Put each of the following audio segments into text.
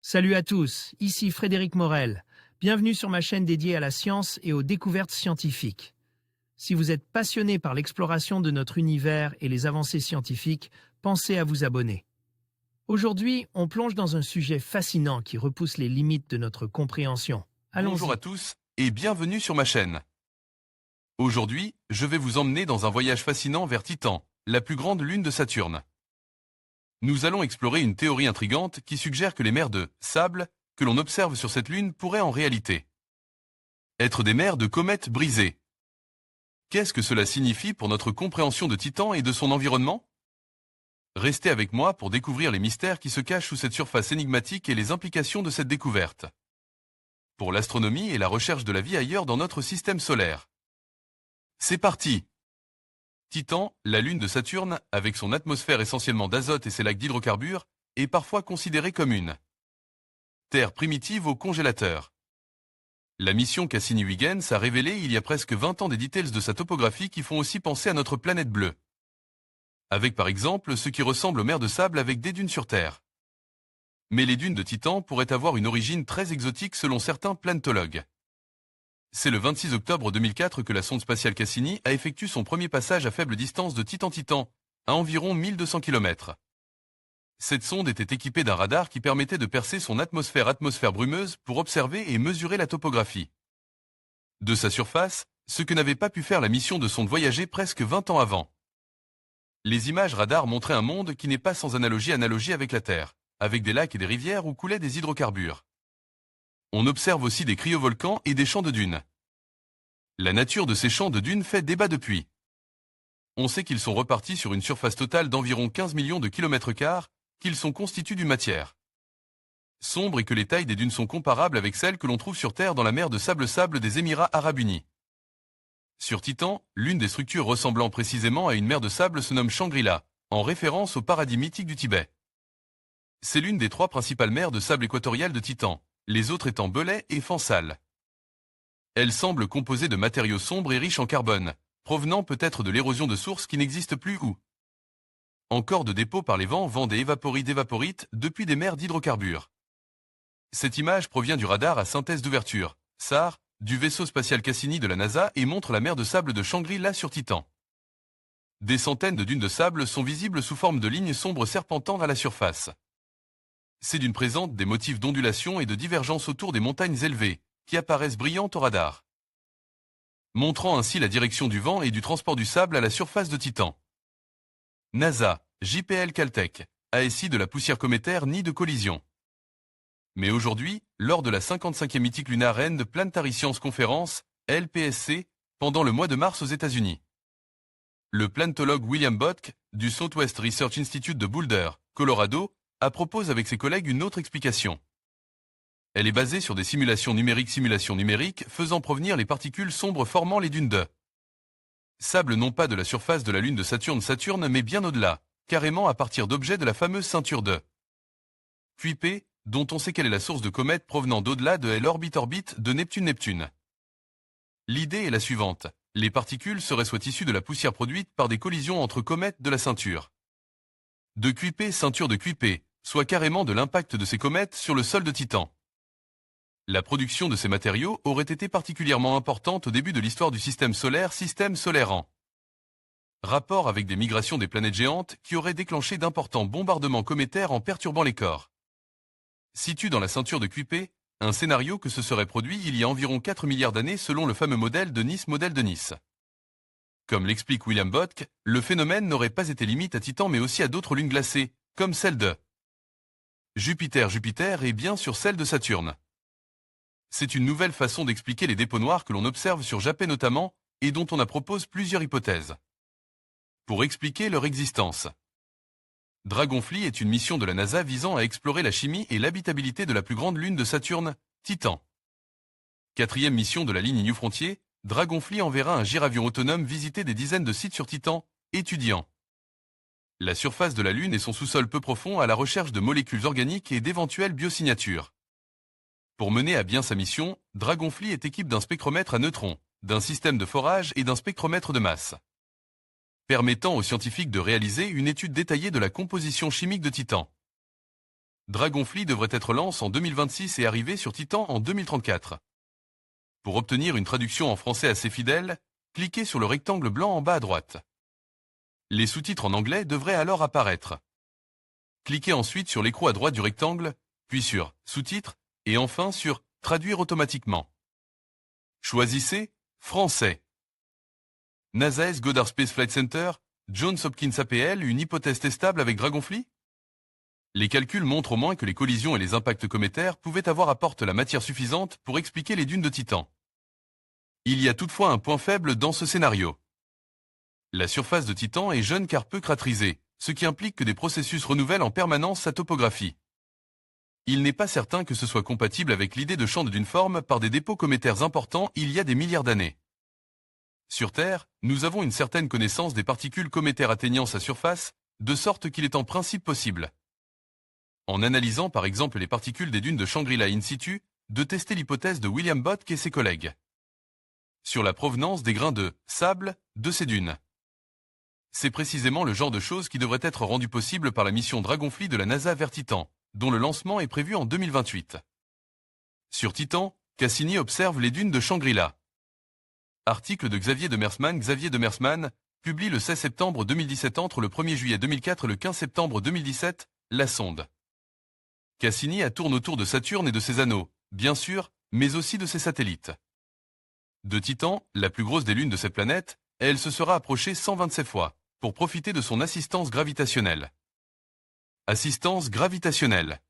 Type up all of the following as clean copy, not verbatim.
Salut à tous, ici Frédéric Morel. Bienvenue sur ma chaîne dédiée à la science et aux découvertes scientifiques. Si vous êtes passionné par l'exploration de notre univers et les avancées scientifiques, pensez à vous abonner. Aujourd'hui, on plonge dans un sujet fascinant qui repousse les limites de notre compréhension. Bonjour Allons-y. à tous et bienvenue sur ma chaîne. Aujourd'hui, je vais vous emmener dans un voyage fascinant vers Titan, la plus grande lune de Saturne. Nous allons explorer une théorie intrigante qui suggère que les mers de sable que l'on observe sur cette lune pourraient en réalité être des mers de comètes brisées. Qu'est-ce que cela signifie pour notre compréhension de Titan et de son environnement? Restez avec moi pour découvrir les mystères qui se cachent sous cette surface énigmatique et les implications de cette découverte pour l'astronomie et la recherche de la vie ailleurs dans notre système solaire. C'est parti! Titan, la lune de Saturne, avec son atmosphère essentiellement d'azote et ses lacs d'hydrocarbures, est parfois considérée comme une terre primitive au congélateur. La mission Cassini-Huygens a révélé il y a presque 20 ans des details de sa topographie qui font aussi penser à notre planète bleue. Avec par exemple ce qui ressemble aux mers de sable avec des dunes sur Terre. Mais les dunes de Titan pourraient avoir une origine très exotique selon certains planétologues. C'est le 26 octobre 2004 que la sonde spatiale Cassini a effectué son premier passage à faible distance de Titan-Titan, à environ 1200 km. Cette sonde était équipée d'un radar qui permettait de percer son atmosphère brumeuse pour observer et mesurer la topographie de sa surface, ce que n'avait pas pu faire la mission de sonde Voyager presque 20 ans avant. Les images radar montraient un monde qui n'est pas sans analogie avec la Terre, avec des lacs et des rivières où coulaient des hydrocarbures. On observe aussi des cryovolcans et des champs de dunes. La nature de ces champs de dunes fait débat depuis. On sait qu'ils sont repartis sur une surface totale d'environ 15 millions de kilomètres carrés, qu'ils sont constitués d'une matière sombre et que les tailles des dunes sont comparables avec celles que l'on trouve sur Terre dans la mer de sable des Émirats Arabes Unis. Sur Titan, l'une des structures ressemblant précisément à une mer de sable se nomme Shangri-La, en référence au paradis mythique du Tibet. C'est l'une des 3 principales mers de sable équatoriales de Titan, les autres étant Belait et Fansal. Elle semble composée de matériaux sombres et riches en carbone, provenant peut-être de l'érosion de sources qui n'existent plus ou encore de dépôts par les vents des évaporites depuis des mers d'hydrocarbures. Cette image provient du radar à synthèse d'ouverture, SAR, du vaisseau spatial Cassini de la NASA et montre la mer de sable de Shangri-La sur Titan. Des centaines de dunes de sable sont visibles sous forme de lignes sombres serpentant à la surface. C'est d'une présente des motifs d'ondulation et de divergence autour des montagnes élevées, qui apparaissent brillantes au radar, montrant ainsi la direction du vent et du transport du sable à la surface de Titan. NASA, JPL Caltech, ASI de la poussière cométaire ni de collision. Mais aujourd'hui, lors de la 55e mythique Lunar End Planetary Science Conference, LPSC, pendant le mois de mars aux États-Unis, le planétologue William Botk, du Southwest Research Institute de Boulder, Colorado, propose avec ses collègues une autre explication. Elle est basée sur des simulations numériques faisant provenir les particules sombres formant les dunes de sable non pas de la surface de la lune de Saturne mais bien au-delà, carrément à partir d'objets de la fameuse ceinture de Kuiper, dont on sait quelle est la source de comètes provenant d'au-delà de l'orbite de Neptune. L'idée est la suivante, les particules seraient soit issues de la poussière produite par des collisions entre comètes de la ceinture de Kuiper, ceinture de Kuiper, soit carrément de l'impact de ces comètes sur le sol de Titan. La production de ces matériaux aurait été particulièrement importante au début de l'histoire du système solaire en rapport avec des migrations des planètes géantes qui auraient déclenché d'importants bombardements cométaires en perturbant les corps situés dans la ceinture de Kuiper, un scénario que se serait produit il y a environ 4 milliards d'années selon le fameux modèle de Nice. Comme l'explique William Botk, le phénomène n'aurait pas été limité à Titan mais aussi à d'autres lunes glacées, comme celle de Jupiter et bien sûr celle de Saturne. C'est une nouvelle façon d'expliquer les dépôts noirs que l'on observe sur Japet notamment, et dont on propose plusieurs hypothèses pour expliquer leur existence. Dragonfly est une mission de la NASA visant à explorer la chimie et l'habitabilité de la plus grande lune de Saturne, Titan. 4e mission de la ligne New Frontier, Dragonfly enverra un gyravion autonome visiter des dizaines de sites sur Titan, étudiant la surface de la Lune et son sous-sol peu profond à la recherche de molécules organiques et d'éventuelles biosignatures. Pour mener à bien sa mission, Dragonfly est équipé d'un spectromètre à neutrons, d'un système de forage et d'un spectromètre de masse, permettant aux scientifiques de réaliser une étude détaillée de la composition chimique de Titan. Dragonfly devrait être lancé en 2026 et arriver sur Titan en 2034. Pour obtenir une traduction en français assez fidèle, cliquez sur le rectangle blanc en bas à droite. Les sous-titres en anglais devraient alors apparaître. Cliquez ensuite sur l'écrou à droite du rectangle, puis sur Sous-titres, et enfin sur Traduire automatiquement. Choisissez Français. NASA Goddard Space Flight Center, Johns Hopkins APL, une hypothèse testable avec Dragonfly? Les calculs montrent au moins que les collisions et les impacts cométaires pouvaient avoir apporté la matière suffisante pour expliquer les dunes de Titan. Il y a toutefois un point faible dans ce scénario. La surface de Titan est jeune car peu cratrisée, ce qui implique que des processus renouvellent en permanence sa topographie. Il n'est pas certain que ce soit compatible avec l'idée de champ d'une forme par des dépôts cométaires importants il y a des milliards d'années. Sur Terre, nous avons une certaine connaissance des particules cométaires atteignant sa surface, de sorte qu'il est en principe possible, en analysant par exemple les particules des dunes de Shangri-La in situ, de tester l'hypothèse de William Bock et ses collègues sur la provenance des grains de sable de ces dunes. C'est précisément le genre de choses qui devrait être rendu possible par la mission Dragonfly de la NASA vers Titan, dont le lancement est prévu en 2028. Sur Titan, Cassini observe les dunes de Shangri-La. Article de Xavier Demersman. Xavier Demersman publie le 16 septembre 2017 entre le 1er juillet 2004 et le 15 septembre 2017, la sonde Cassini tourne autour de Saturne et de ses anneaux, bien sûr, mais aussi de ses satellites. De Titan, la plus grosse des lunes de cette planète, elle se sera approchée 127 fois, pour profiter de son assistance gravitationnelle. Assistance gravitationnelle.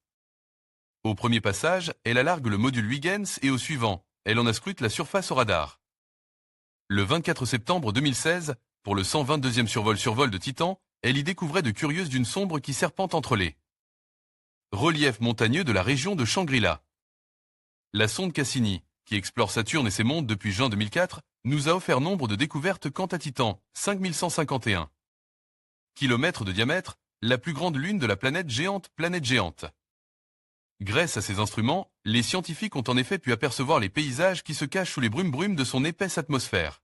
Au premier passage, elle alargue le module Huygens et au suivant, elle en ausculte la surface au radar. Le 24 septembre 2016, pour le 122e survol de Titan, elle y découvrait de curieuses dunes sombres qui serpentent entre les reliefs montagneux de la région de Shangri-La. La sonde Cassini, qui explore Saturne et ses mondes depuis juin 2004, nous a offert nombre de découvertes quant à Titan, 5151 km de diamètre, la plus grande lune de la planète géante. Grâce à ces instruments, les scientifiques ont en effet pu apercevoir les paysages qui se cachent sous les brumes de son épaisse atmosphère.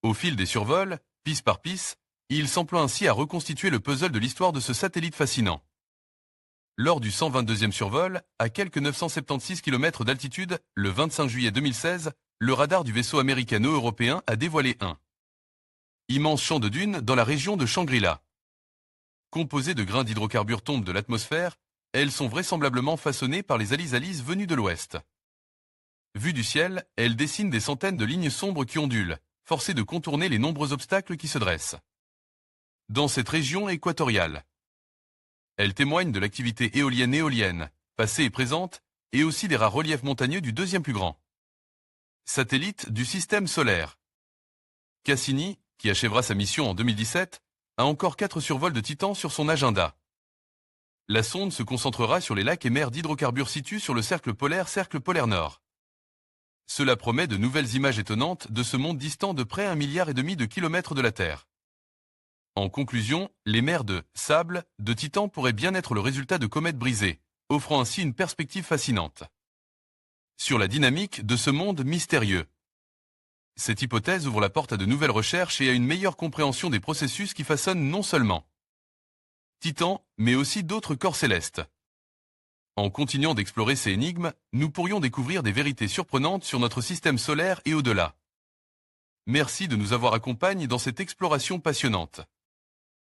Au fil des survols, piste par piste, ils s'emploient ainsi à reconstituer le puzzle de l'histoire de ce satellite fascinant. Lors du 122e survol, à quelques 976 km d'altitude, le 25 juillet 2016, le radar du vaisseau américano-européen a dévoilé un immense champ de dunes dans la région de Shangri-La. Composées de grains d'hydrocarbures tombent de l'atmosphère, elles sont vraisemblablement façonnées par les alizalises venues de l'ouest. Vues du ciel, elles dessinent des centaines de lignes sombres qui ondulent, forcées de contourner les nombreux obstacles qui se dressent dans cette région équatoriale. Elles témoignent de l'activité éolienne, passée et présente, et aussi des rares reliefs montagneux du deuxième plus grand satellite du système solaire. Cassini, qui achèvera sa mission en 2017, a encore 4 survols de Titan sur son agenda. La sonde se concentrera sur les lacs et mers d'hydrocarbures situés sur le cercle polaire Nord. Cela promet de nouvelles images étonnantes de ce monde distant de près 1,5 milliard de kilomètres de la Terre. En conclusion, les mers de sable de Titan pourraient bien être le résultat de comètes brisées, offrant ainsi une perspective fascinante sur la dynamique de ce monde mystérieux. Cette hypothèse ouvre la porte à de nouvelles recherches et à une meilleure compréhension des processus qui façonnent non seulement Titan, mais aussi d'autres corps célestes. En continuant d'explorer ces énigmes, nous pourrions découvrir des vérités surprenantes sur notre système solaire et au-delà. Merci de nous avoir accompagnés dans cette exploration passionnante.